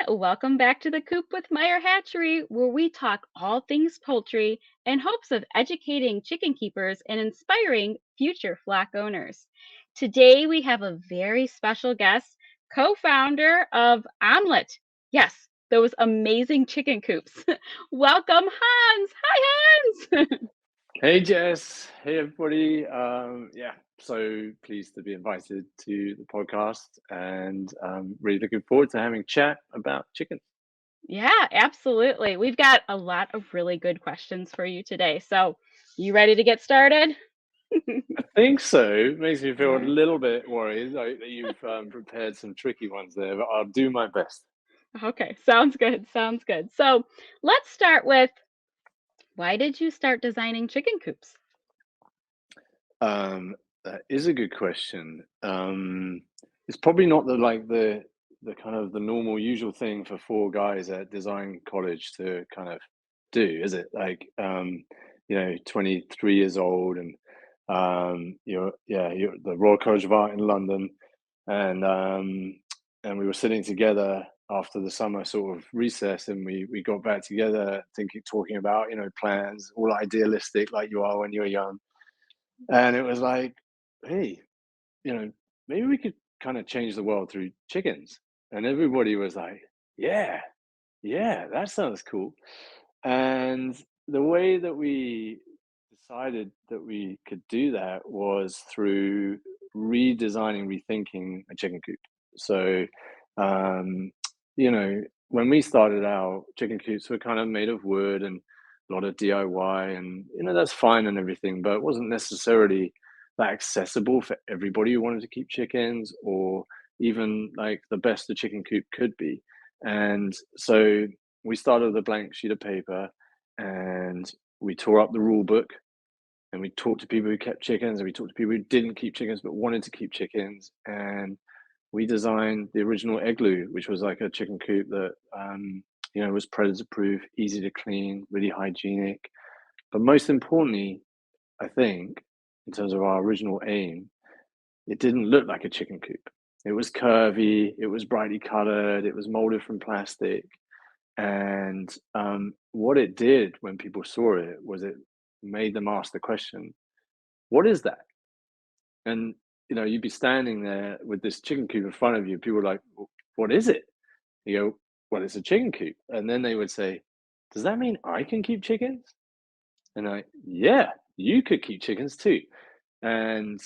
Welcome back to the Coop with Meyer Hatchery, where we talk all things poultry in hopes of educating chicken keepers and inspiring future flock owners. Today, we have a very special guest, co founder of Omlet. Yes, those amazing chicken coops. Welcome, Hans. Hi, Hans. Hey Jess, hey everybody. So pleased to be invited to the podcast and really looking forward to having a chat about chicken. Yeah, absolutely. We've got a lot of really good questions for you today. So, you ready to get started? I think so. It makes me All feel a right. little bit worried that you've prepared some tricky ones there, but I'll do my best. Okay, sounds good. Sounds good. So let's start with why did you start designing chicken coops? That is a good question. It's probably not the kind of the normal usual thing for four guys at design college to kind of do, is it? 23 years old and you're at the Royal College of Art in London, and we were sitting together after the summer sort of recess, and we got back together thinking, talking about plans, all idealistic like you are when you're young, and it was like, hey, you know, maybe we could kind of change the world through chickens. And everybody was like, yeah, yeah, that sounds cool. And the way that we decided that we could do that was through redesigning, rethinking a chicken coop. So, um, when we started out, chicken coops were kind of made of wood and a lot of DIY, and that's fine and everything, but it wasn't necessarily that accessible for everybody who wanted to keep chickens, or even like the best the chicken coop could be. And so we started with a blank sheet of paper, and we tore up the rule book, and we talked to people who kept chickens, and we talked to people who didn't keep chickens but wanted to keep chickens, and we designed the original igloo, which was like a chicken coop that was predator proof, easy to clean, really hygienic. But most importantly, I think, in terms of our original aim, it didn't look like a chicken coop. It was curvy, it was brightly colored, it was molded from plastic. And what it did when people saw it was it made them ask the question, what is that? And you'd be standing there with this chicken coop in front of you. People were like, what is it? You go, well, it's a chicken coop. And then they would say, does that mean I can keep chickens? And yeah, you could keep chickens too. And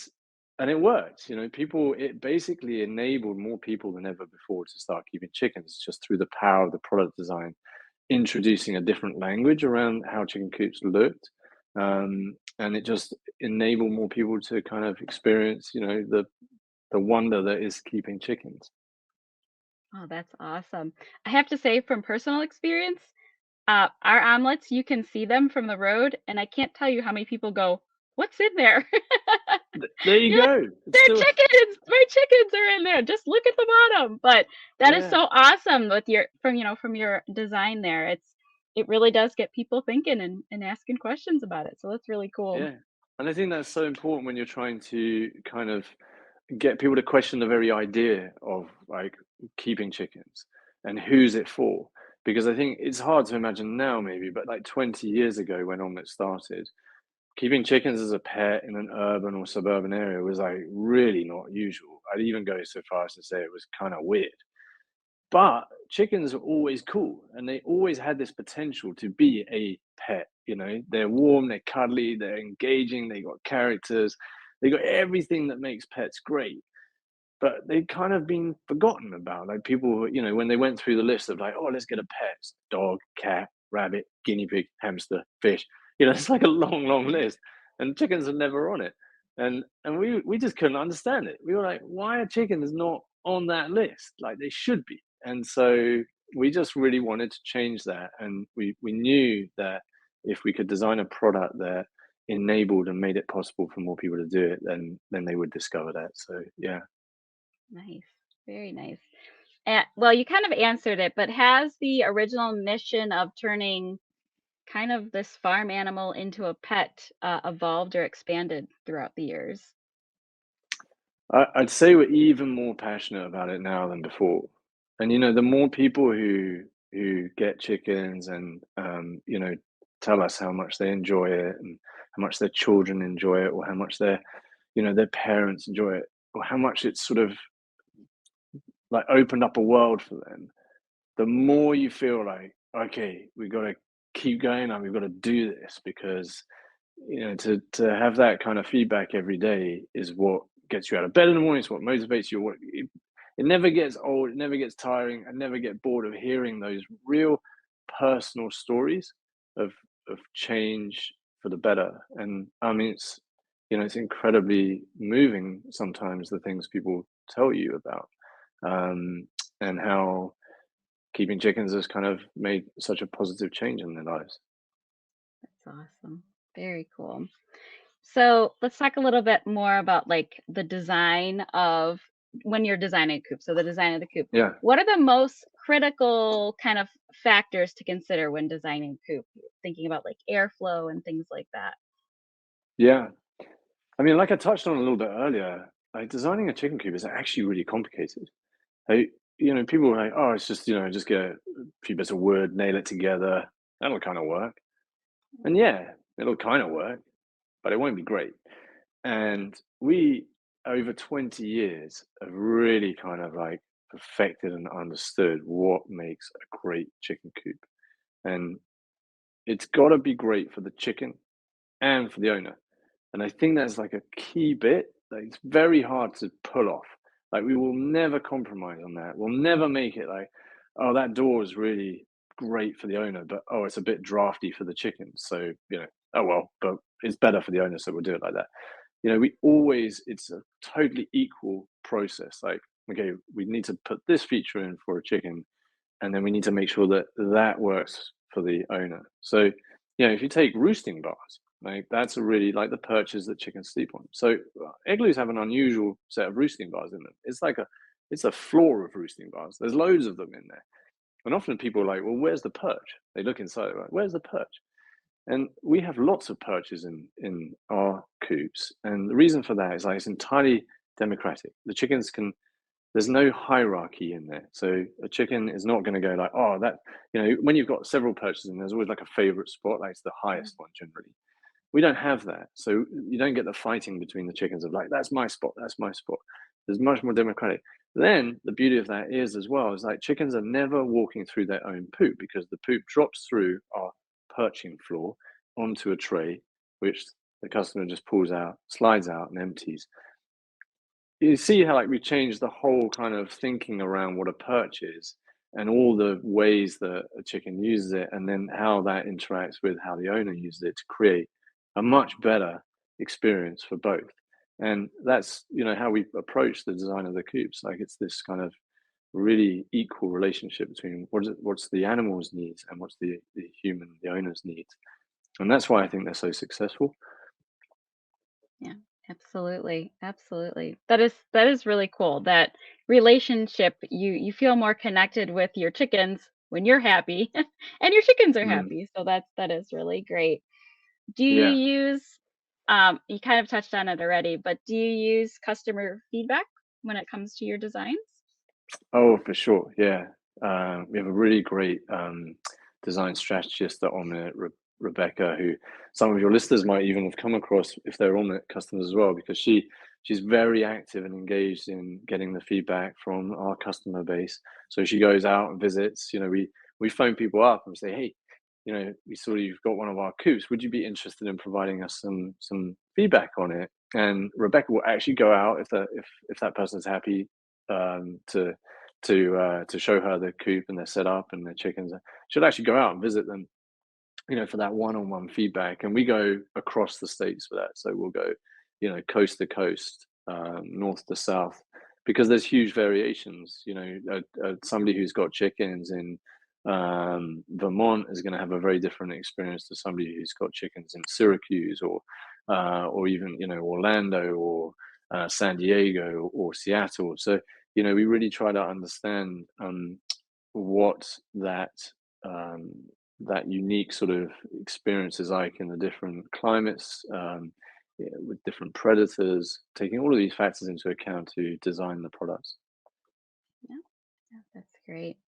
it worked. People, it basically enabled more people than ever before to start keeping chickens just through the power of the product design, introducing a different language around how chicken coops looked. And it just enabled more people to kind of experience, the wonder that is keeping chickens. Oh, that's awesome. I have to say, from personal experience, our omelets, you can see them from the road, and I can't tell you how many people go, "What's in there?" There you You're like, go. It's "They're still, chickens. My chickens are in there. Just look at the bottom." But that is yeah, so awesome with from your design there. It really does get people thinking and asking questions about it. So that's really cool. yeah. And I think that's so important when you're trying to kind of get people to question the very idea of like keeping chickens and who's it for. Because I think it's hard to imagine now, maybe, but like 20 years ago when Omlet started, keeping chickens as a pet in an urban or suburban area was like really not usual. I'd even go so far as to say it was kind of weird. But chickens are always cool, and they always had this potential to be a pet. They're warm, they're cuddly, they're engaging, they got characters, they got everything that makes pets great. But they've kind of been forgotten about. Like people, when they went through the list of like, oh, let's get a pet, dog, cat, rabbit, guinea pig, hamster, fish. It's like a long, long list, and chickens are never on it. And we just couldn't understand it. We were like, why are chickens not on that list? Like they should be. And so we just really wanted to change that, and we knew that if we could design a product that enabled and made it possible for more people to do it, then they would discover that. So yeah. Nice. Very nice. Well, you kind of answered it, but has the original mission of turning kind of this farm animal into a pet evolved or expanded throughout the years? I'd say we're even more passionate about it now than before. And the more people who get chickens and tell us how much they enjoy it and how much their children enjoy it, or how much their parents enjoy it, or how much it's sort of like opened up a world for them, the more you feel like, okay, we've got to keep going and we've got to do this, because to have that kind of feedback every day is what gets you out of bed in the morning. It's what motivates you. It never gets old, it never gets tiring. I never get bored of hearing those real personal stories of change for the better. And I mean, it's incredibly moving sometimes, the things people tell you about, and how keeping chickens has kind of made such a positive change in their lives. That's awesome. Very cool. So let's talk a little bit more about like the design of when you're designing a coop. So the design of the coop. Yeah, What are the most critical kind of factors to consider when designing a coop? Thinking about like airflow and things like that. yeah. I mean, like I touched on a little bit earlier, like designing a chicken coop is actually really complicated. Like, people are like, oh, it's just, just get a few bits of wood, nail it together. That'll kind of work. And yeah, it'll kind of work, but it won't be great. And we, over 20 years, have really kind of like perfected and understood what makes a great chicken coop. And it's got to be great for the chicken and for the owner. And I think that's like a key bit that it's very hard to pull off. Like we will never compromise on that. We'll never make it like, oh, that door is really great for the owner, but oh, it's a bit drafty for the chickens. So, oh well, but it's better for the owner, so we'll do it like that. It's a totally equal process. Like, okay, we need to put this feature in for a chicken, and then we need to make sure that that works for the owner. So, if you take roosting bars, like that's a really like the perches that chickens sleep on. So igloos have an unusual set of roosting bars in them. It's a floor of roosting bars. There's loads of them in there, and often people are like, "Well, where's the perch?" They look inside, right? Where's the perch? And we have lots of perches in our coops, and the reason for that is like it's entirely democratic. The chickens can There's no hierarchy in there. So a chicken is not going to go like, oh, that, when you've got several perches and there's always like a favorite spot, like it's the highest one generally. We don't have that. So you don't get the fighting between the chickens of like, that's my spot, that's my spot. There's much more democratic. Then the beauty of that is as well, is like chickens are never walking through their own poop, because the poop drops through our perching floor onto a tray, which the customer just pulls out, slides out and empties. You see how like we changed the whole kind of thinking around what a perch is, and all the ways that a chicken uses it, and then how that interacts with how the owner uses it to create a much better experience for both. And that's how we approach the design of the coops. Like it's this kind of really equal relationship between what's the animal's needs and what's the owner's needs. And that's why I think they're so successful. Yeah, absolutely. Absolutely. That is really cool. That relationship, you feel more connected with your chickens when you're happy and your chickens are Mm, happy. So that is really great. Do you yeah. use you kind of touched on it already, but do you use customer feedback when it comes to your designs? Oh, for sure. Yeah. We have a really great design strategist at Omlet, Rebecca, who some of your listeners might even have come across if they're Omlet customers as well, because she's very active and engaged in getting the feedback from our customer base. So she goes out and visits. We phone people up and say, hey, we saw you've got one of our coops. Would you be interested in providing us some feedback on it? And Rebecca will actually go out if that person's happy, to to show her the coop and their setup and their chickens. She'll actually go out and visit them, for that one-on-one feedback. And we go across the states for that. So we'll go, coast to coast, north to south, because there's huge variations. Somebody who's got chickens in Vermont is going to have a very different experience to somebody who's got chickens in Syracuse, or even Orlando, or San Diego, or Seattle. So we really try to understand what um, that unique sort of experience is like in the different climates, yeah, with different predators, taking all of these factors into account to design the products. Yeah, yeah, that's Great.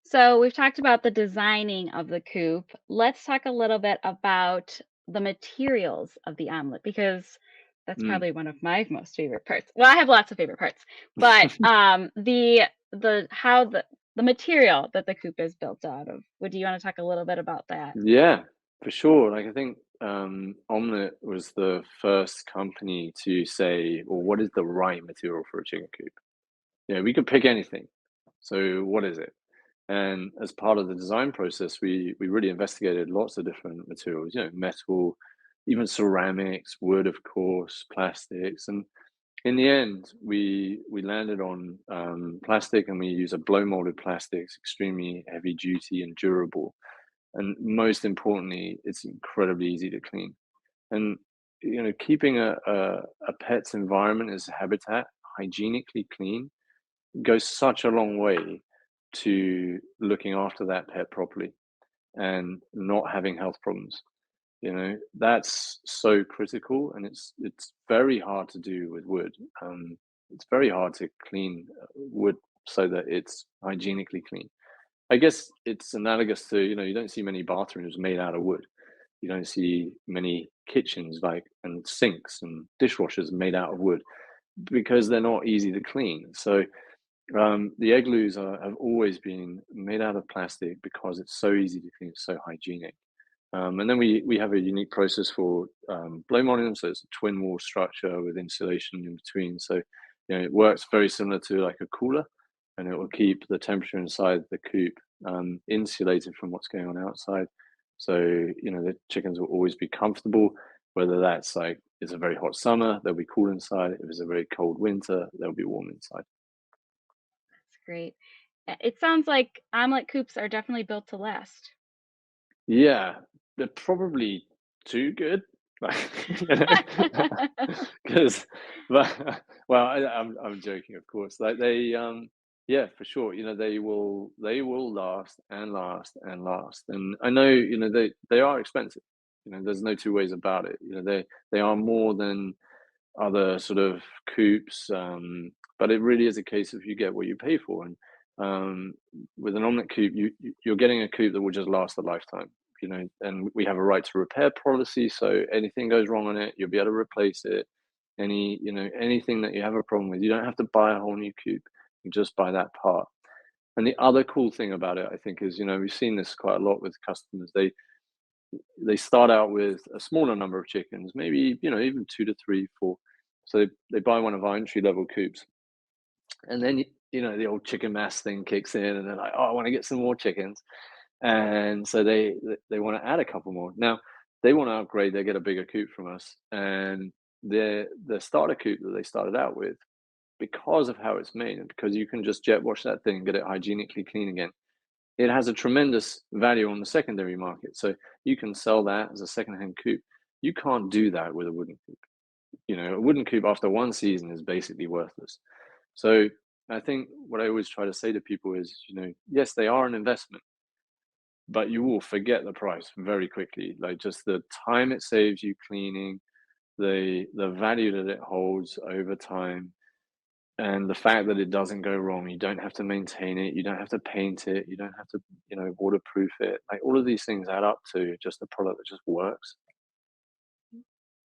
So we've talked about the designing of the coop. Let's talk a little bit about the materials of the omelet because that's Mm. probably one of my most favorite parts. Well, I have lots of favorite parts, but the how the material that the coop is built out of. Would you want to talk a little bit about that? Yeah, for sure. Like I think Omlet was the first company to say, well, what is the right material for a chicken coop? Yeah, we could pick anything. So what is it? And as part of the design process, we really investigated lots of different materials, metal, even ceramics, wood, of course, plastics. And in the end, we landed on plastic, and we use a blow molded plastic. It's extremely heavy duty and durable. And most importantly, it's incredibly easy to clean. And keeping a pet's environment as a habitat hygienically clean goes such a long way to looking after that pet properly and not having health problems. That's so critical, and it's very hard to do with wood. It's very hard to clean wood so that it's hygienically clean. I guess it's analogous to, you don't see many bathrooms made out of wood. You don't see many kitchens and sinks and dishwashers made out of wood because they're not easy to clean. So the igloos have always been made out of plastic because it's so easy to clean, it's so hygienic. And then we have a unique process for blow molding them, so it's a twin wall structure with insulation in between. So it works very similar to like a cooler, and it will keep the temperature inside the coop insulated from what's going on outside. So the chickens will always be comfortable, whether that's like it's a very hot summer, they'll be cool inside. If it's a very cold winter, they'll be warm inside. That's great. It sounds like omelet coops are definitely built to last. Yeah, they're probably too good, like, you know, because but well, I'm joking, of course. Like yeah, for sure. They will last and last and last. And I know, they are expensive. There's no two ways about it. They are more than other sort of coops, but it really is a case of you get what you pay for. And um, with an omelette coop, you're getting a coop that will just last a lifetime. And we have a right to repair policy, so anything goes wrong on it, you'll be able to replace it. Anything that you have a problem with, you don't have to buy a whole new coop. You just buy that part. And the other cool thing about it, I think, is we've seen this quite a lot with customers. They start out with a smaller number of chickens, maybe even two to three, four. So they buy one of our entry level coops, and then the old chicken mass thing kicks in, and they're like, "Oh, I want to get some more chickens," and so they want to add a couple more. Now they want to upgrade; they get a bigger coop from us, and the starter coop that they started out with, because of how it's made, and because you can just jet wash that thing and get it hygienically clean again, it has a tremendous value on the secondary market. So you can sell that as a secondhand coop. You can't do that with a wooden coop. A wooden coop after one season is basically worthless. So I think what I always try to say to people is, yes, they are an investment, but you will forget the price very quickly. Like just the time it saves you cleaning, the value that it holds over time, and the fact that it doesn't go wrong. You don't have to maintain it, you don't have to paint it, you don't have to, waterproof it. Like all of these things add up to just a product that just works.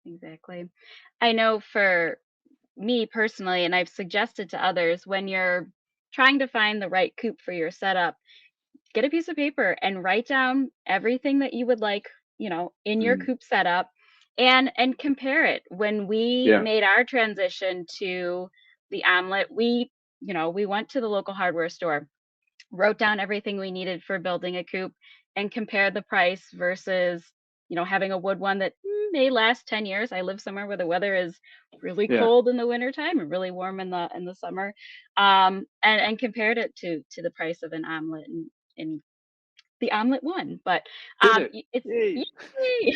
Exactly. I know for me personally, and I've suggested to others when you're trying to find the right coop for your setup, get a piece of paper and write down everything that you would like, in your Mm. coop setup and compare it. When we Yeah, made our transition to the omelet, we went to the local hardware store, wrote down everything we needed for building a coop and compared the price versus, having a wood one that may last 10 years. I live somewhere where the weather is really yeah. cold in the wintertime and really warm in the summer. And compared it to the price of an omelet and the omelet won. But Did it? it's Yay. yay!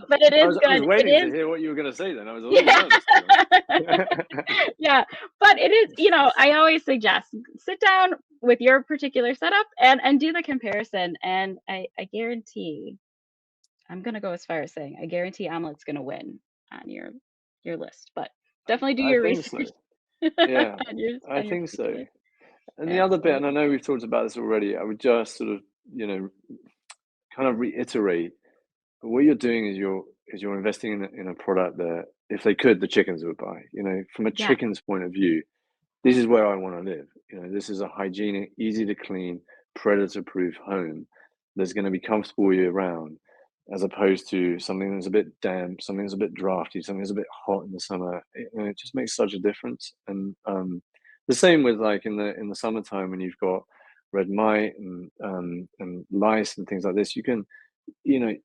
But it I is was I was good. It waiting to is hear what you were gonna say then. I was a little yeah. nervous, to be honest. Yeah, but it is, I always suggest sit down with your particular setup and do the comparison, and I guarantee, I'm gonna go as far as saying I guarantee omelet's gonna win on your list, but definitely do I your think research so. Yeah, on your I think so. particular. And the other bit, and I Absolutely. know we've talked about this already, I would just sort of, kind of reiterate what you're doing is you're investing in a product that if they could, the chickens would buy. From a Yeah. chicken's point of view, this is where I want to live. This is a hygienic, easy to clean, predator-proof home that's going to be comfortable year round, as opposed to something that's a bit damp, something that's a bit drafty, something that's a bit hot in the summer. It just makes such a difference. And the same with like in the summertime when you've got red mite and lice and things like this. You can,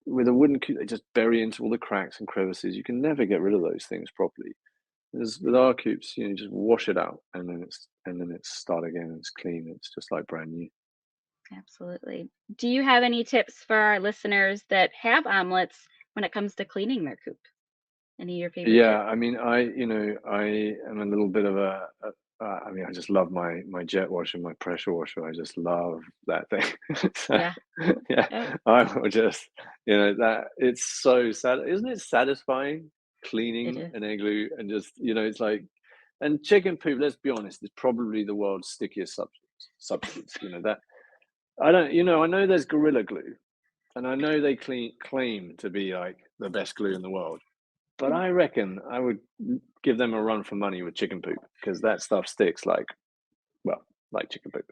with a wooden coop, they just bury into all the cracks and crevices. You can never get rid of those things properly. With our coops, you just wash it out and then it's start again. It's clean. It's just like brand new. Absolutely. Do you have any tips for our listeners that have omelets when it comes to cleaning their coop? Any of your favorite Yeah, tips? I mean, I am a little bit of I mean, I just love my jet washer, my pressure washer. I just love that thing. So, Yeah. yeah, Yeah, I will just, that it's so sad. Isn't it satisfying it cleaning is. an igloo and just, it's like, and chicken poop, let's be honest, is probably the world's stickiest substance. That I don't, I know there's Gorilla Glue and I know they claim to be like the best glue in the world. But I reckon I would give them a run for money with chicken poop because that stuff sticks like chicken poop.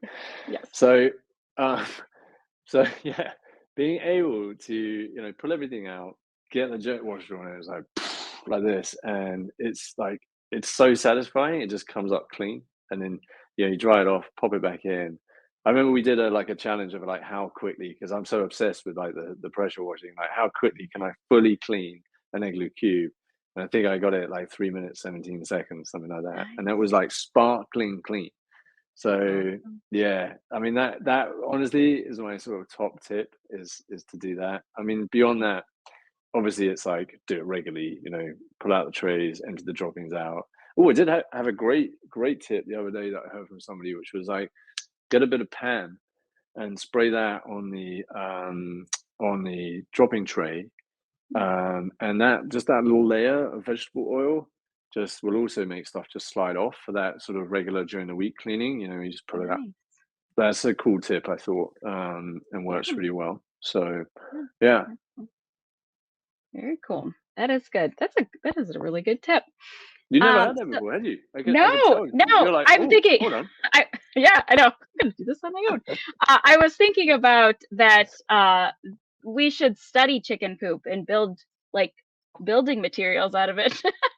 Yes. So, um, so yeah, being able to pull everything out, get the jet washer on it, it's like like this, and it's so satisfying. It just comes up clean, and then you dry it off, pop it back in. I remember we did a challenge of like how quickly, because I'm so obsessed with like the pressure washing, like how quickly can I fully clean an igloo cube. And I think I got it like 3 minutes, 17 seconds, something like that. And that Nice. was like sparkling clean. That's So awesome. yeah, I mean that honestly is my sort of top tip is to do that. I mean, beyond that, obviously it's like do it regularly, pull out the trays, empty the droppings out. Oh, I did have a great tip the other day that I heard from somebody, which was like get a bit of pan and spray that on the dropping tray, and that little layer of vegetable oil just will also make stuff just slide off for that sort of regular during the week cleaning. You just put it out. Nice. That's a cool tip, I thought, and Yeah. works really well. So, Yeah. yeah, That's cool. Very cool. That is good. That is a really good tip. you never had that So before, had you? I could no, tell no, you're like, I'm oh, thinking hold on. I yeah, I know. I'm gonna do this on my own. I was thinking about that we should study chicken poop and build like building materials out of it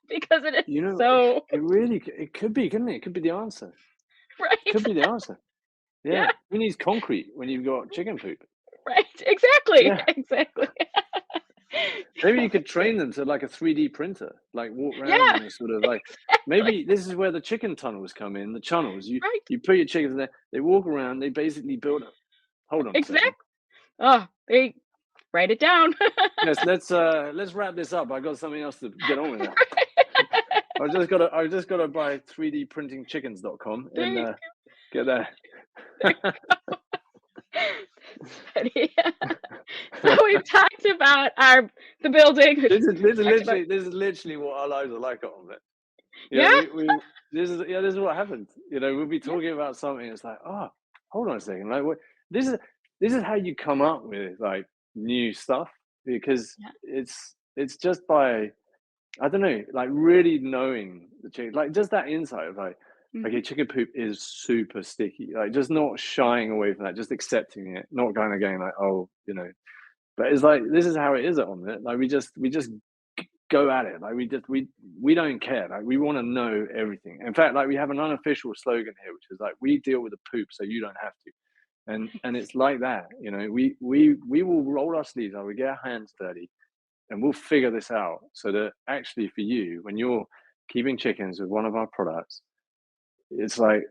because it is It, so it really it could be, couldn't it? It could be the answer. It right. could be the answer. Yeah, Yeah, who needs concrete when you've got chicken poop? right. Exactly. Yeah. Exactly. Maybe you could train them to like a 3D printer, like walk around Yeah, in a sort of like exactly. maybe this is where the chicken tunnels come in. The channels. You Right. you put your chickens in there, they walk around, they basically build a hold on a Exactly. second. Oh, they write it down. Yes, let's wrap this up. I got something else to get on with now. I just gotta buy 3dprintingchickens.com There and you get that. go. That's funny. So we've talked about the building. We've talked about This is literally what our lives are like at Omlet. yeah, We this is what happens. We'll be yeah, talking about something. It's like, oh, hold on a second. Like, what? This is how you come up with like new stuff because yeah. it's just by I don't know, like really knowing the chicken, like just that insight of like, Mhm. okay, chicken poop is super sticky. Like just not shying away from that, just accepting it, not kind of going like, oh, But it's like this is how it is at Omelette. Like we just go at it. Like we don't care. Like we want to know everything. In fact, like we have an unofficial slogan here, which is like we deal with the poop so you don't have to. And it's like that. We will roll our sleeves up, we get our hands dirty, and we'll figure this out so that actually for you, when you're keeping chickens with one of our products, it's like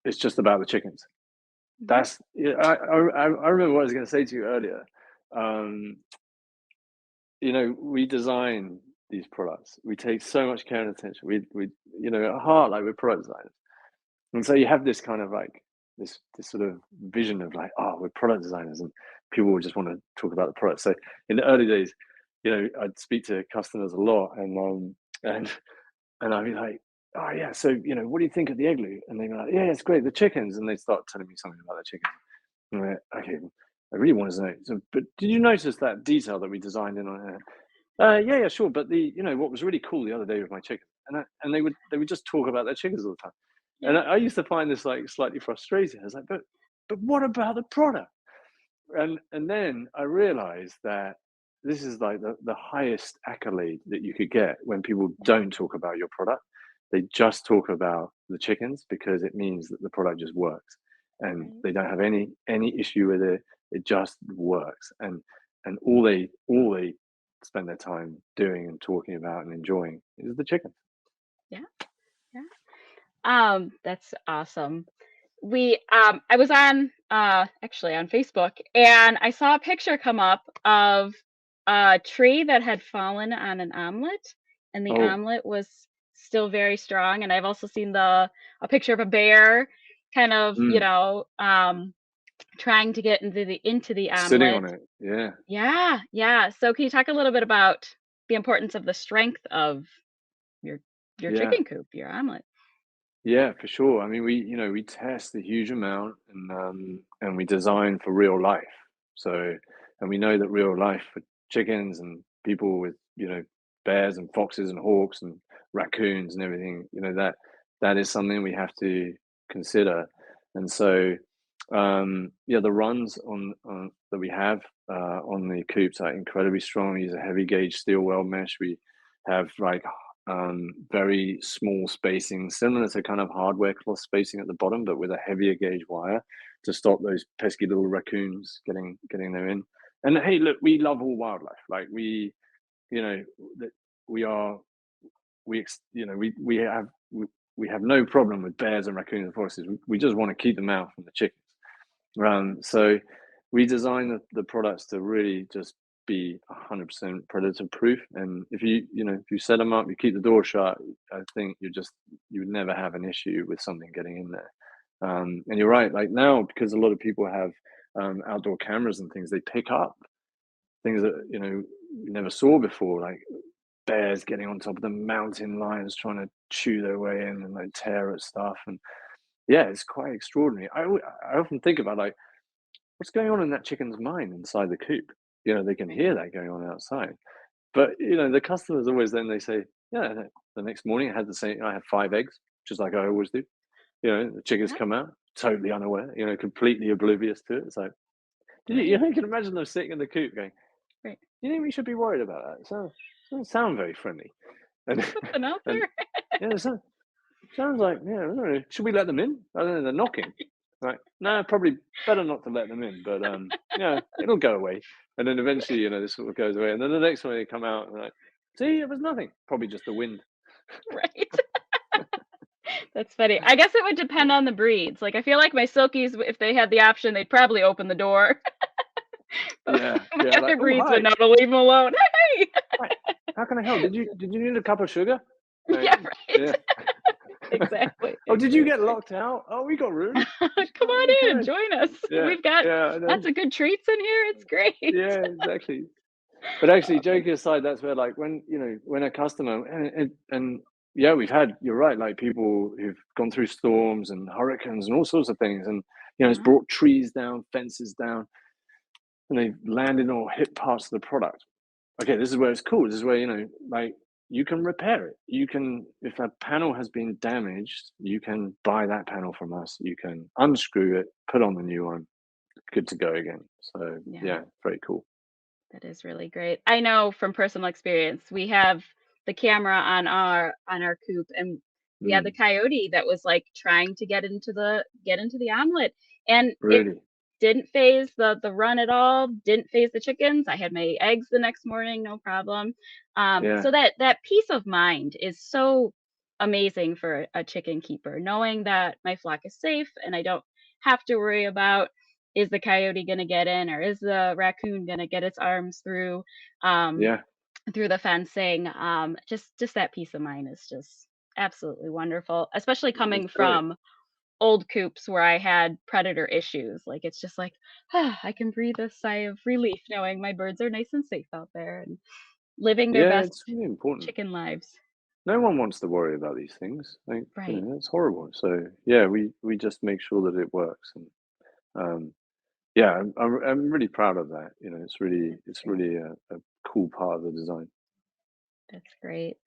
it's just about the chickens. Yeah. That's yeah, I remember what I was going to say to you earlier. Um, we design these products. We take so much care and attention. We at heart, like we're product designers, and so you have this kind of like this sort of vision of like, oh, we're product designers, and people will just want to talk about the product. So in the early days, I'd speak to customers a lot, and I'd be like, oh yeah, so what do you think of the igloo? And they're like, yeah, it's great. The chickens, and they start telling me something about the chickens. And I'm like, okay, I really want to know. So, but did you notice that detail that we designed in on here? Yeah, yeah, sure. But what was really cool the other day with my chickens, and they would just talk about their chickens all the time, and Yeah. I used to find this like slightly frustrating. I was like, but what about the product? And then I realized that this is like the highest accolade that you could get when people Yeah. don't talk about your product. They just talk about the chickens because it means that the product just works and Right. they don't have any issue with it. It just works. And all they spend their time doing and talking about and enjoying is the chickens. Yeah. Yeah. That's awesome. I was on actually on Facebook, and I saw a picture come up of a tree that had fallen on an omelet, and the Oh, omelet was still very strong. And I've also seen the a picture of a bear kind of, mm, trying to get into the sitting omelet. on it. Yeah. Yeah, yeah. So can you talk a little bit about the importance of the strength of your your Yeah. chicken coop, your omelet? Yeah, for sure. I mean, we test a huge amount and we design for real life. So, and we know that real life for chickens and people with, bears and foxes and hawks and raccoons and everything, that is something we have to consider. And so, yeah, the runs on that we have on the coops are incredibly strong. We use a heavy gauge steel weld mesh. We have like very small spacing, similar to kind of hardware cloth spacing at the bottom, but with a heavier gauge wire to stop those pesky little raccoons getting there in. And hey, look, we love all wildlife. Like you know, that we are we have no problem with bears and raccoons and foxes. We just want to keep them out from the chickens. So we design the products to really just be 100% predator proof. And if you set them up, you keep the door shut, I think you would never have an issue with something getting in there. And you're right, like now, because a lot of people have outdoor cameras and things, they pick up things that, you never saw before, like bears getting on top of the mountain lions trying to chew their way in and like tear at stuff. And yeah, it's quite extraordinary. I often think about like, what's going on in that chicken's mind inside the coop? They can hear Right. that going on outside. But, the customers always then they say, yeah, the next morning I had 5 eggs, just like I always do. The chickens Yeah. come out totally unaware, completely oblivious to it. It's like, Right. you can imagine them sitting in the coop going, Right. "You think we should be worried about that? It doesn't sound very friendly." And Something out and there. yeah, sounds like, yeah, I don't know, should we let them in? I don't know, they're knocking. Right. No, probably better not to let them in, but yeah, it'll go away. And then eventually, this sort of goes away. And then the next one they come out and like, see, it was nothing. Probably just the wind. Right. That's funny. I guess it would depend on the breeds. Like, I feel like my Silkies, if they had the option, they'd probably open the door. But Yeah, my yeah, like, other oh breeds would hi, know to leave them alone. Hey! hi, how can I help? Did you need a cup of sugar? Like, Yeah, right. yeah. Exactly, Oh, did you get exactly. locked out? Oh, we got room. Come on You in, can. join us. Yeah, We've got yeah, I know. lots of good treats in here. It's great. Yeah, exactly. But actually, Oh, that's joking aside, that's where like when a customer and yeah, you're right, like people who've gone through storms and hurricanes and all sorts of things, and it's uh-huh. brought trees down, fences down, and they've landed or hit parts of the product. Okay, this is where it's cool. This is where like you can repair it. You can, if a panel has been damaged, you can buy that panel from us. You can unscrew it, put on the new one, good to go again. So Yeah. yeah, very cool. That is really great. I know from personal experience, we have the camera on our coop, and we had the Mm, coyote that was like trying to get into the omelet, and it really. didn't phase the run at all, didn't phase the chickens. I had my eggs the next morning, no problem. Yeah. So that peace of mind is so amazing for a chicken keeper, knowing that my flock is safe and I don't have to worry about, is the coyote going to get in, or is the raccoon going to get its arms um, Yeah. through the fencing. Just that peace of mind is just absolutely wonderful, especially It's coming great. from old coops where I had predator issues. Like, it's just like, I can breathe a sigh of relief knowing my birds are nice and safe out there and living their Yeah, best it's really important. chicken lives. no one wants to worry about these things. Like, Right. it's horrible. So yeah, we just make sure that it works, and um, yeah, I'm really proud of that. That's It's great. really a cool part of the design. That's great.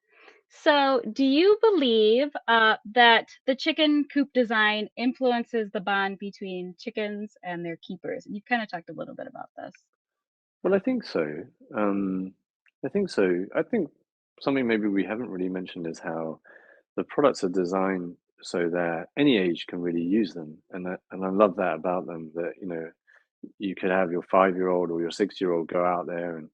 So, do you believe that the chicken coop design influences the bond between chickens and their keepers? You kind of talked a little bit about this. Well, I think so. Um, I think so. I think something maybe we haven't really mentioned is how the products are designed so that any age can really use them, and I love that about them. That you could have your 5-year-old or your 6-year-old go out there and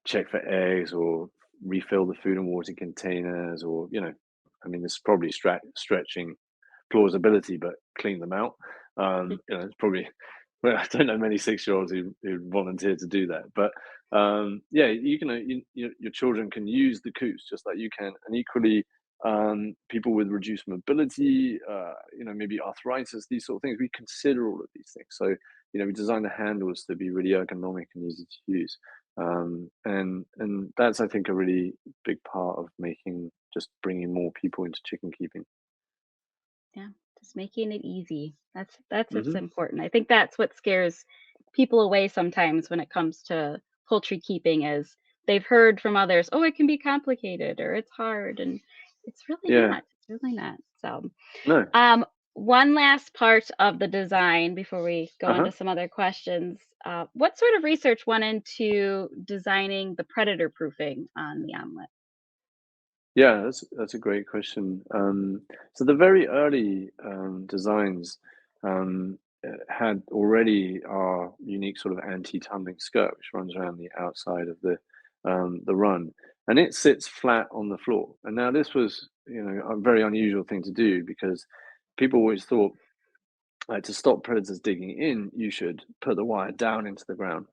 check for eggs or refill the food and water containers, or I mean, this is probably stretching plausibility, but clean them out. It's probably well, I don't know many 6-year-olds who volunteer to do that, but yeah, your children can use the coops just like you can, and equally, people with reduced mobility, maybe arthritis, these sort of things. We consider all of these things, so we design the handles to be really ergonomic and easy to use, and that's, I think, a really big part of just bringing more people into chicken keeping. Yeah, just making it easy. That's what's Hmm. important. I think that's what scares people away sometimes when it comes to poultry keeping is they've heard from others, "Oh, it can be complicated or it's hard." And it's really Yeah. not. It's really not. So, No. um one last part of the design before we go Uh-huh. into some other questions. What sort of research went into designing the predator proofing on the omelet? Yeah, that's a great question. So the very early designs had already our unique sort of anti-tumbling skirt, which runs around the outside of the run, and it sits flat on the floor. And now this was, a very unusual thing to do because people always thought, to stop predators digging in, you should put the wire down into the ground.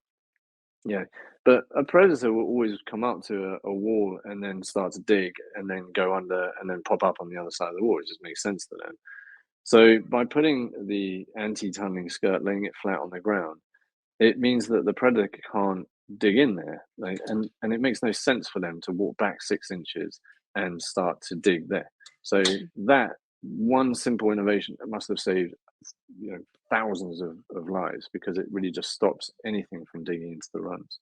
Yeah, but a predator will always come up to a wall and then start to dig and then go under and then pop up on the other side of the wall. It just makes sense to them. So by putting the anti-tunneling skirt, laying it flat on the ground, it means that the predator can't dig in there, like, and it makes no sense for them to walk back 6 inches and start to dig there. So that one simple innovation that must have saved thousands of lives, because it really just stops anything from digging into the runs.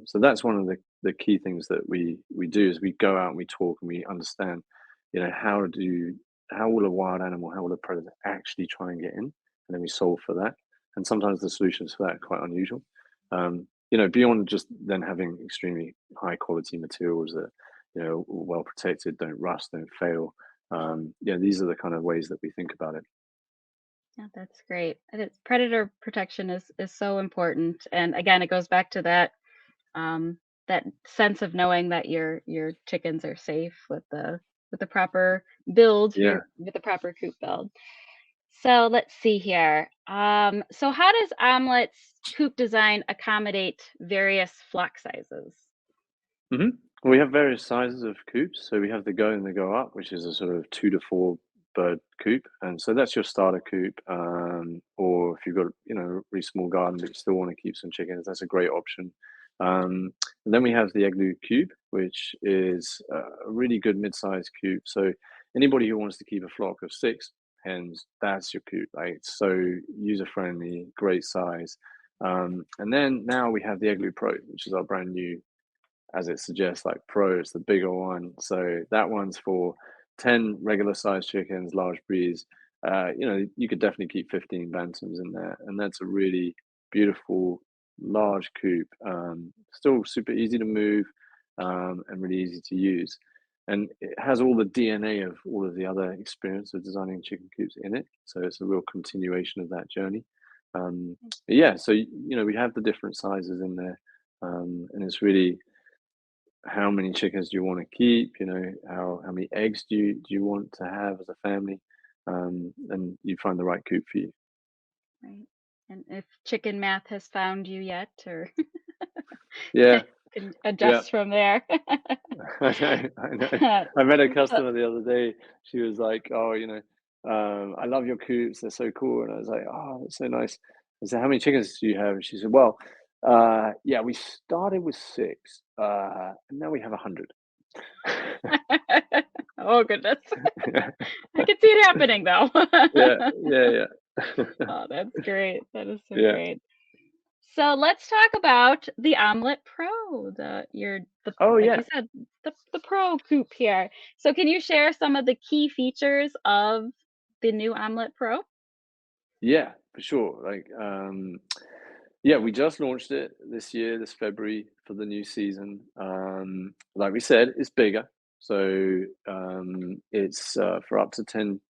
So that's one of the key things that we do is we go out and we talk and we understand, how will a wild animal, how will a predator actually try and get in, and then we solve for that. And sometimes the solutions for that are quite unusual. Beyond just then having extremely high quality materials that are well protected, don't rust, don't fail. These are the kind of ways that we think about it. Yeah, that's great. And it's predator protection is so important. And again, it goes back to um, that sense of knowing that your chickens are safe with the proper build, Yeah. with the proper coop build. So let's see here. So how does Omelet's coop design accommodate various flock sizes? Hmm. We have various sizes of coops. So we have the go and the go up, which is a sort of 2 to 4 bird coop, and so that's your starter coop. Or if you've got a really small garden but you still want to keep some chickens, that's a great option. And then we have the igloo coop, which is a really good mid-sized coop. So anybody who wants to keep a flock of 6 hens, that's your coop. Like, it's so user-friendly, great size. And then now we have the igloo pro, which is our brand new, as it suggests, like pro is the bigger one. So that one's for 10 regular sized chickens, large breeds. You could definitely keep 15 bantams in there. And that's a really beautiful, large coop. Still super easy to move, and really easy to use. And it has all the DNA of all of the other experience of designing chicken coops in it. So it's a real continuation of that journey. But yeah, so we have the different sizes in there, and it's really, how many chickens do you want to keep? How many eggs do you want to have as a family? And you find the right coop for you. Right. And if chicken math has found you yet, or Yeah, can yeah. adjust from there. I know, I know. Uh, I met a so- customer the other day. She was like, "Oh, I love your coops. They're so cool." And I was like, "Oh, that's so nice." I said, "How many chickens do you have?" And she said, "Well, yeah, we started with 6, and now we have 100." Oh goodness. Yeah, I can see it happening though. yeah, yeah, yeah. Oh, that's great. That is so Yeah. great. So let's talk about the Omelette Pro, the Oh, like yeah. you said, the Pro Coop here. So can you share some of the key features of the new Omelette Pro? Yeah, for sure. Like, yeah, we just launched it this year, this February for the new season. Like we said, it's bigger. So it's for up to 10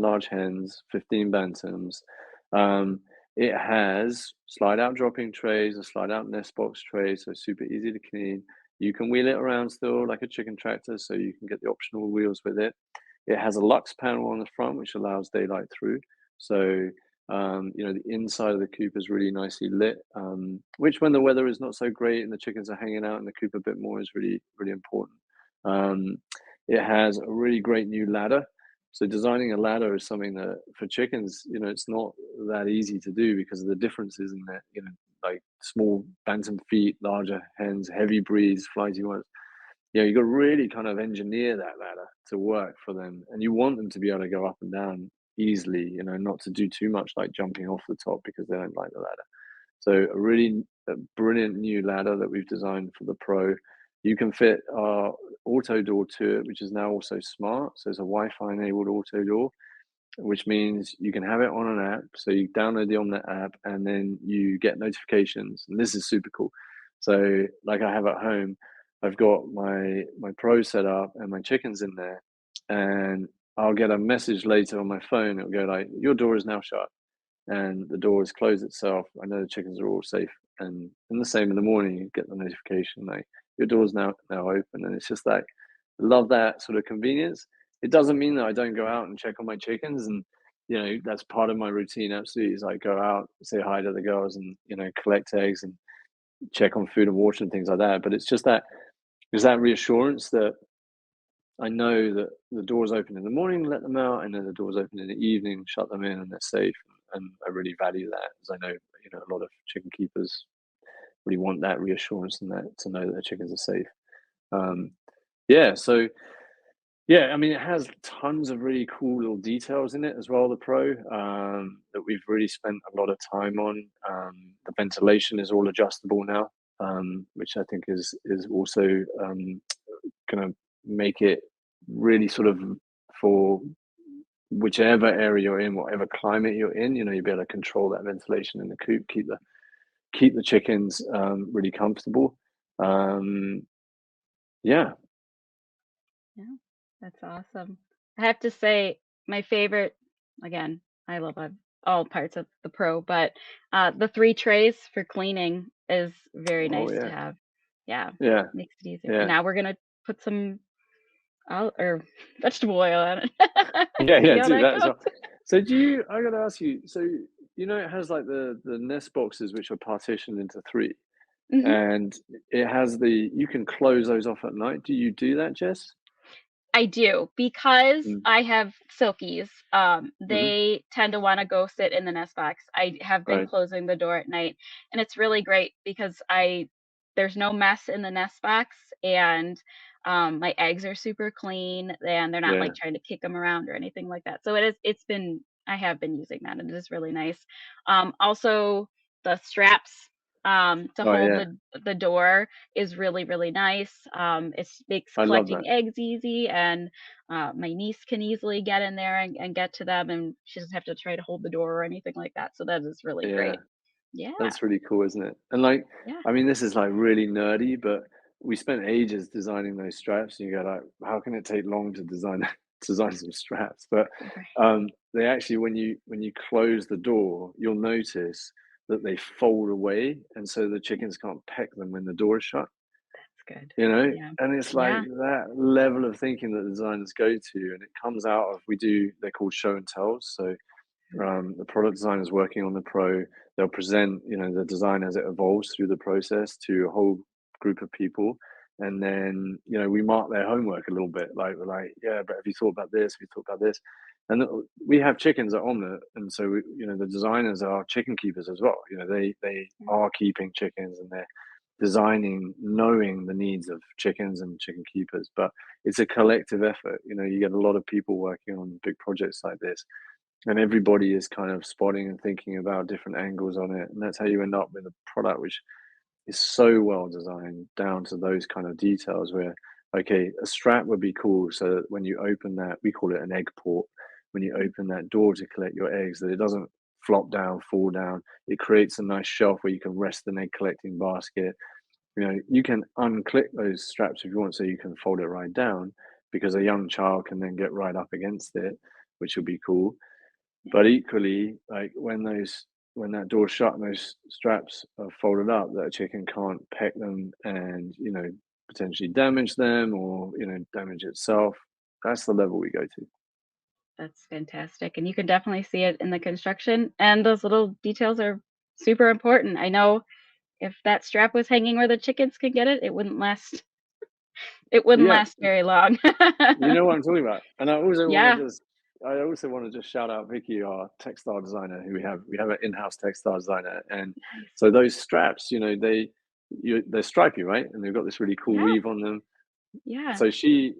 large hens, 15 bantams. Um, it has slide out dropping trays, a slide out nest box tray, so super easy to clean. You can wheel it around still like a chicken tractor, so you can get the optional wheels with it. It has a lux panel on the front, which allows daylight through. So the inside of the coop is really nicely lit, which when the weather is not so great and the chickens are hanging out in the coop a bit more is really, really important. Um, it has a really great new ladder. So designing a ladder is something that for chickens, it's not that easy to do because of the differences in that, like small bantam feet, larger hens, heavy breeds, flighty ones. You got to really kind of engineer that ladder to work for them, and you want them to be able to go up and down easily, not to do too much like jumping off the top because they don't like the ladder. So a brilliant new ladder that we've designed for the Pro. You can fit our auto door to it, which is now also smart. So it's a Wi-Fi enabled auto door, which means you can have it on an app. So you download the Omlet app and then you get notifications. And this is super cool. So like I have at home, I've got my Pro set up and my chickens in there, and I'll get a message later on my phone. It'll go like, "Your door is now shut," and the door has closed itself. I know the chickens are all safe. And the same in the morning, you get the notification like, "Your door's now open," and it's just like, I love that sort of convenience. It doesn't mean that I don't go out and check on my chickens, and that's part of my routine. Absolutely, is like go out, say hi to the girls, and collect eggs and check on food and water and things like that. But it's just that there's that reassurance that I know that the door's open in the morning, let them out, and then the door's open in the evening, shut them in, and they're safe. And I really value that, as I know a lot of chicken keepers really want that reassurance and that to know that their chickens are safe. Um, yeah, so yeah, I mean, it has tons of really cool little details in it as well, the Pro, that we've really spent a lot of time on. The ventilation is all adjustable now, which I think is also gonna make it really sort of for whichever area you're in, whatever climate you're in, you'll be able to control that ventilation in the coop, keep the chickens really comfortable. Um, yeah. Yeah, that's awesome. I have to say, my favorite, again, I love all parts of the Pro, but the three trays for cleaning is very Oh nice to yeah. have. Yeah, Yeah. makes it easier. And Yeah. now we're gonna put some or vegetable oil on it. Yeah, See yeah, how do that that as goes. well. So I gotta ask you, so it has like the nest boxes which are partitioned into three, Mhm. and it has you can close those off at night. Do you do that, Jess? I do because Mm, I have silkies. mhm, They tend to want to go sit in the nest box. I have been right. closing the door at night, and it's really great because I there's no mess in the nest box, and my eggs are super clean, and they're not Yeah. like trying to kick them around or anything like that. So I have been using that, and it is really nice. Also, the straps to Oh hold yeah. the door is really, really nice. It makes I love collecting that. eggs easy, and my niece can easily get in there and get to them, and she doesn't have to try to hold the door or anything like that. So that is really Yeah. great. Yeah, That's really cool, isn't it? And like, yeah, I mean, this is like really nerdy, but we spent ages designing those straps. And you go like, how can it take long to design design some straps? But right. they actually, when you close the door, you'll notice that they fold away, and so the chickens can't peck them when the door is shut. That's good. You know, Yeah, and it's like yeah, that level of thinking that designers go to, and it comes out of they're called show and tells. So the product designers working on the Pro, they'll present, the design as it evolves through the process to a whole group of people. And then, we mark their homework a little bit. Like, we're like, yeah, but have you thought about this? Have you thought about this? And we have chickens at Omlet. And so, the designers are chicken keepers as well. They yeah. are keeping chickens, and designing, knowing the needs of chickens and chicken keepers. But it's a collective effort. You get a lot of people working on big projects like this, and everybody is kind of spotting and thinking about different angles on it, and that's how you end up with a product which is so well designed down to those kind of details where, okay, a strap would be cool so that when you open that, we call it an egg port, when you open that door to collect your eggs, that it doesn't flop down, fall down. It creates a nice shelf where you can rest an egg collecting basket. You can unclip those straps if you want, so you can fold it right down, because a young child can then get right up against it, which will be cool. But equally, like when that door's shut and those straps are folded up, that a chicken can't peck them and potentially damage them, or damage itself. That's the level we go to. That's fantastic, and you can definitely see it in the construction, and those little details are super important. I know if that strap was hanging where the chickens could get it, it wouldn't Yeah, last very long. you know what I'm talking about. And Yeah, I also want to just shout out Vicky, our textile designer, who we have an in-house textile designer. And nice. so those straps, they're stripy, right? And they've got this really cool Yeah, weave on them. yeah. So she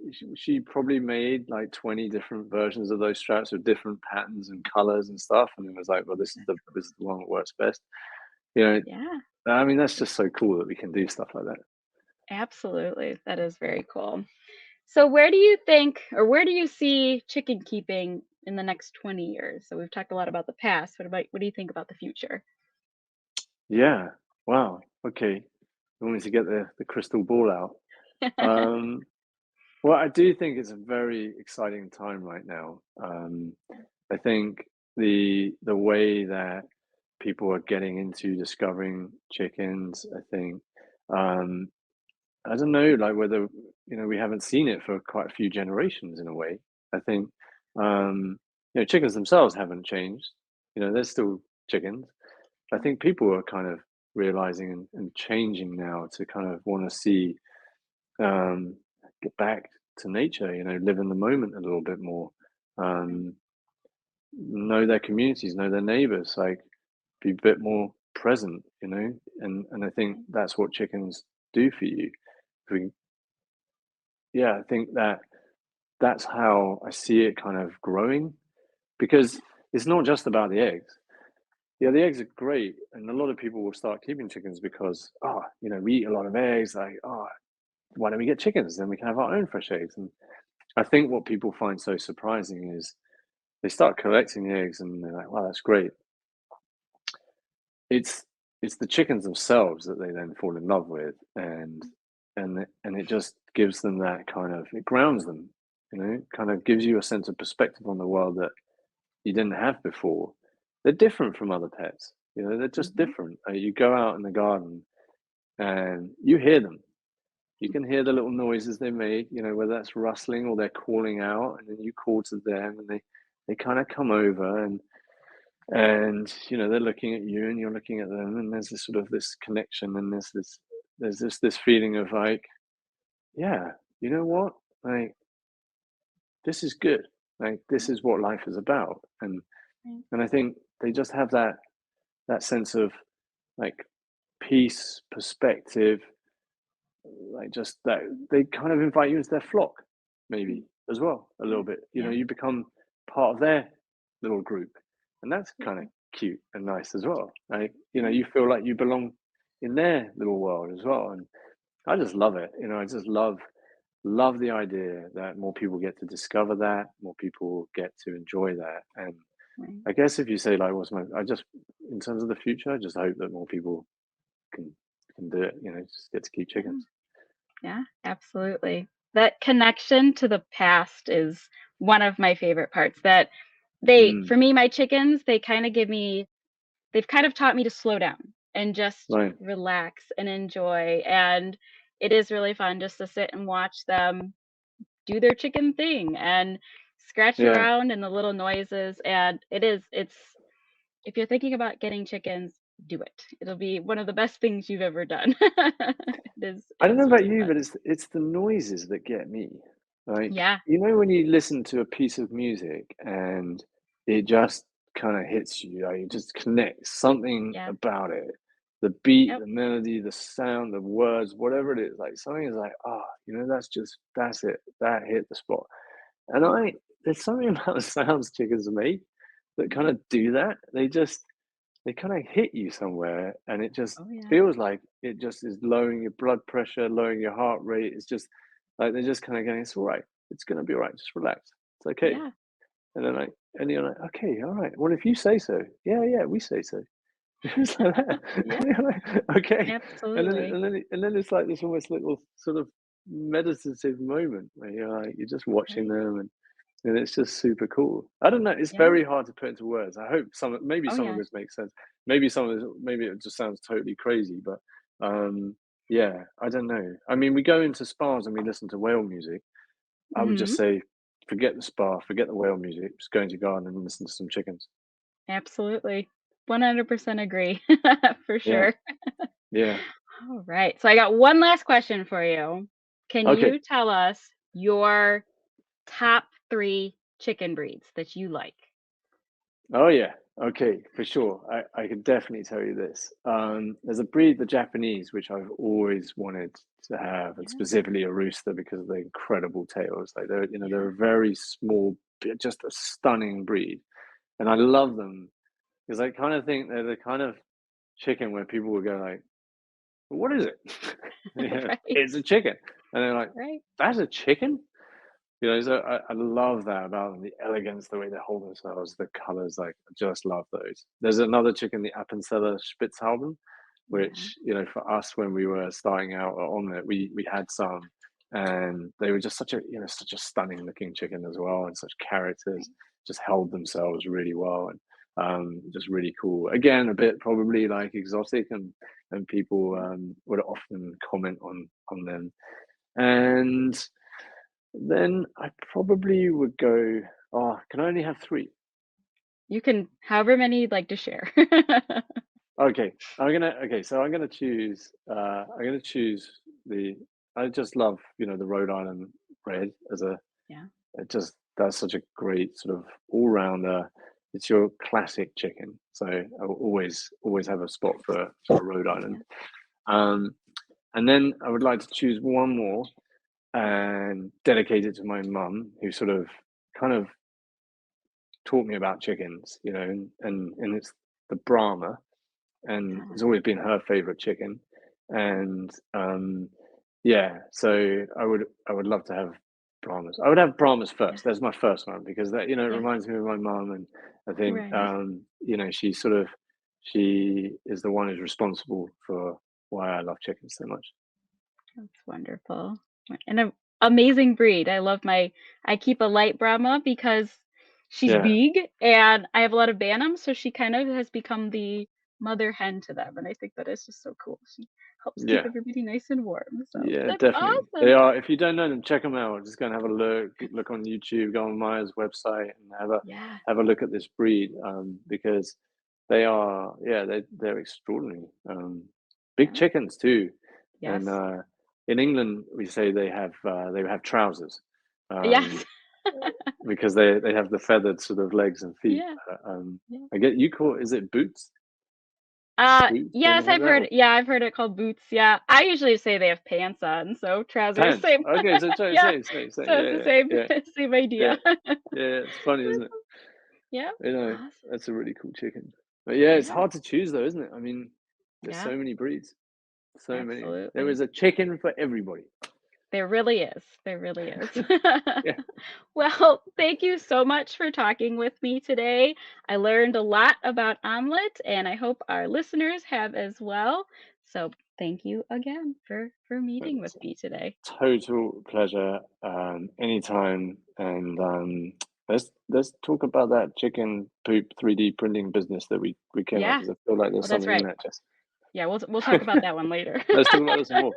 probably made like 20 different versions of those straps with different patterns and colors and stuff. And it was like, well, this is the one that works best. You know, Yeah, I mean, that's just so cool that we can do stuff like that. absolutely. That is very cool. So where do you think, or where do you see chicken keeping in the next 20 years? So we've talked a lot about the past. What do you think about the future? Yeah. Wow. Okay. I wanted to get the crystal ball out. Um, well, I do think it's a very exciting time right now. I think the way that people are getting into discovering chickens, I think, um, I don't know, like whether we haven't seen it for quite a few generations in a way. I think chickens themselves haven't changed. They're still chickens. I think people are kind of realizing and changing now to kind of want to see, um, get back to nature, live in the moment a little bit more, um, know their communities, know their neighbors, like be a bit more present, and I think that's what chickens do for you. We, yeah, I think that's how I see it kind of growing, because it's not just about the eggs. Yeah, the eggs are great, and a lot of people will start keeping chickens because, we eat a lot of eggs. Like, why don't we get chickens? Then we can have our own fresh eggs. And I think what people find so surprising is they start collecting the eggs, and they're like, wow, that's great. It's it's the chickens themselves that they then fall in love with, and it just gives them that kind of, it grounds them, kind of gives you a sense of perspective on the world that you didn't have before. They're different from other pets. They're just Mhm. different. You go out in the garden and you hear them. You can hear the little noises they make, whether that's rustling or they're calling out, and then you call to them, and they kind of come over, and they're looking at you and you're looking at them, and there's this sort of this connection, and there's this feeling of like, yeah, you know what? Like, this is good. Like, this Yeah, is what life is about. And right. and I think they just have that sense of like peace, perspective, like just that they kind of invite you into their flock, Mm, maybe as well, a yeah, little bit. yeah, You become part of their little group, and that's kind of absolutely. cute and nice as well. Like, Yeah, you feel like you belong in their little world as well. And I just love it. I just love the idea that more people get to discover that, more people get to enjoy that. And right. I guess if you say like, I just, in terms of the future, I just hope that more people can can do it. Just get to keep Yeah, chickens. yeah, absolutely. That connection to the past is one of my favorite parts. That Mm, for me, my chickens, they've kind of taught me to slow down and just right. relax and enjoy. And it is really fun just to sit and watch them do their chicken thing and scratch Yeah. around and the little noises. And it's, if you're thinking about getting chickens, do it. It'll be one of the best things you've ever done. I It don't know is about really you, fun. but it's the noises that get me. Like, Yeah, when you listen to a piece of music and it just kind of hits you, like, it just connects something yeah, about it. the beat, Yep. the melody, the sound, the words, whatever it is, like something is like, oh, that's it. That hit the spot. And there's something about the sounds chickens make that kind of do that. They kind of hit you somewhere, and it just Oh yeah. feels like it just is lowering your blood pressure, lowering your heart rate. It's just like they're just kind of going, it's all right. It's going to be all right. Just relax. It's okay. Yeah. And then and you're like, okay, all right. Well, if you say so, yeah, yeah, we say so. It's like that. Yeah. And you're like, okay. Absolutely. And then it's like this almost little sort of meditative moment where you're just watching Right. them, and it's just super cool. I don't know. It's Yeah. very hard to put into words. I hope maybe Oh some of yeah. this makes sense. Maybe it just sounds totally crazy, but yeah, I don't know. I mean, we go into spas and we listen to whale music. I would just Hmm. say, forget the spa, forget the whale music. Just go into your garden and listen to some chickens. Absolutely. 100% agree. For Yeah, sure. yeah. All right. So I got one last question for you. Can Okay. you tell us your top 3 chicken breeds that you like? Oh yeah. Okay, for sure. I could definitely tell you this. There's a breed, the Japanese, which I've always wanted to have, and Yeah. specifically a rooster because of the incredible tails. Like they're Yeah. a very small, just a stunning breed, and I love them because I kind of think they're the kind of chicken where people will go like, "What is it?" Yeah, Right. it's a chicken, and they're like, Right. "That's a chicken." So I love that about them, the elegance, the way they hold themselves, the colors, like, I just love those. There's another chicken, the Appenzeller Spitzhauben, Yeah. which, for us when we were starting out at Omlet, we had some, and they were just such a stunning looking chicken as well, and such characters, Right. just held themselves really well, and just really cool. Again, a bit probably like exotic, and people Yeah. would often comment on them. And then I probably would go, "Oh, can I only have 3?" You can however many you'd like to share. Okay, so I'm gonna choose the I just love, the Rhode Island red as a Yeah. it just does such a great sort of all-rounder. It's your classic chicken, so I will always have a spot for Rhode Island. Yeah. Um, and then I would like to choose one more and dedicate it to my mum, who sort of kind of taught me about chickens, and it's the Brahma, and Yeah. it's always been her favorite chicken. And yeah, so I would love to have Brahmas. I would have Brahmas Yeah. first. That's my first one because it Yeah. reminds me of my mum, and I think Right. she is the one who's responsible for why I love chickens so much. That's wonderful. And a amazing breed. I keep a light Brahma because she's Yeah, big and I have a lot of Bantams, so she kind of has become the mother hen to them, and I think that is just so cool. She helps keep yeah. everybody nice and warm, so Yeah, that's definitely. They awesome. are. If you don't know them, check them out. Just go and have a look on YouTube, go on Maya's website, and Yeah. have a look at this breed, because they are, yeah, they're extraordinary. Big Yeah. chickens too, and Yes. in England we say they have trousers, um, Yes. because they have the feathered sort of legs and feet. Yeah. Yeah. I get you call is it boots? Boots, Yes, something like that, or I've heard it called boots, yeah. I usually say they have pants on, so trousers, pants? same. Okay, so same, Yeah, same, same, same. so it's Yeah, the yeah, same yeah. same Yeah, idea. yeah, it's funny, isn't it? Yeah, awesome. That's a really cool chicken. But yeah, it's Yeah, hard to choose though, isn't it? I mean, there's yeah, so many breeds, so many. There absolutely. is a chicken for everybody. There really is, there really is. Yeah, Well, thank you so much for talking with me today. I learned a lot about omelet, and I hope our listeners have as well. So, thank you again for meeting with it's me today. a total pleasure. Anytime, and let's talk about that chicken poop 3D printing business that we came up Yeah. with. I feel like Oh, there's that's something in right. that, Jess. Yeah, we'll talk about that one later. Let's talk about this some more.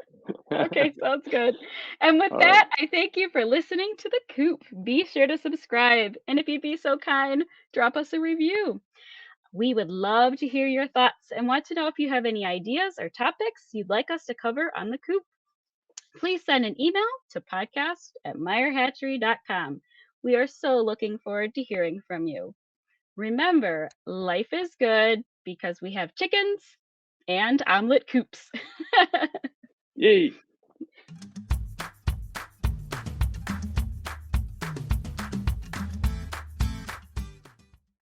Okay, sounds good. And with All right, that, I thank you for listening to the Coop. Be sure to subscribe, and if you'd be so kind, drop us a review. We would love to hear your thoughts and want to know if you have any ideas or topics you'd like us to cover on the Coop. Please send an email to podcast@meyerhatchery.com. We are so looking forward to hearing from you. Remember, life is good because we have chickens and Omelette Coops. Yay!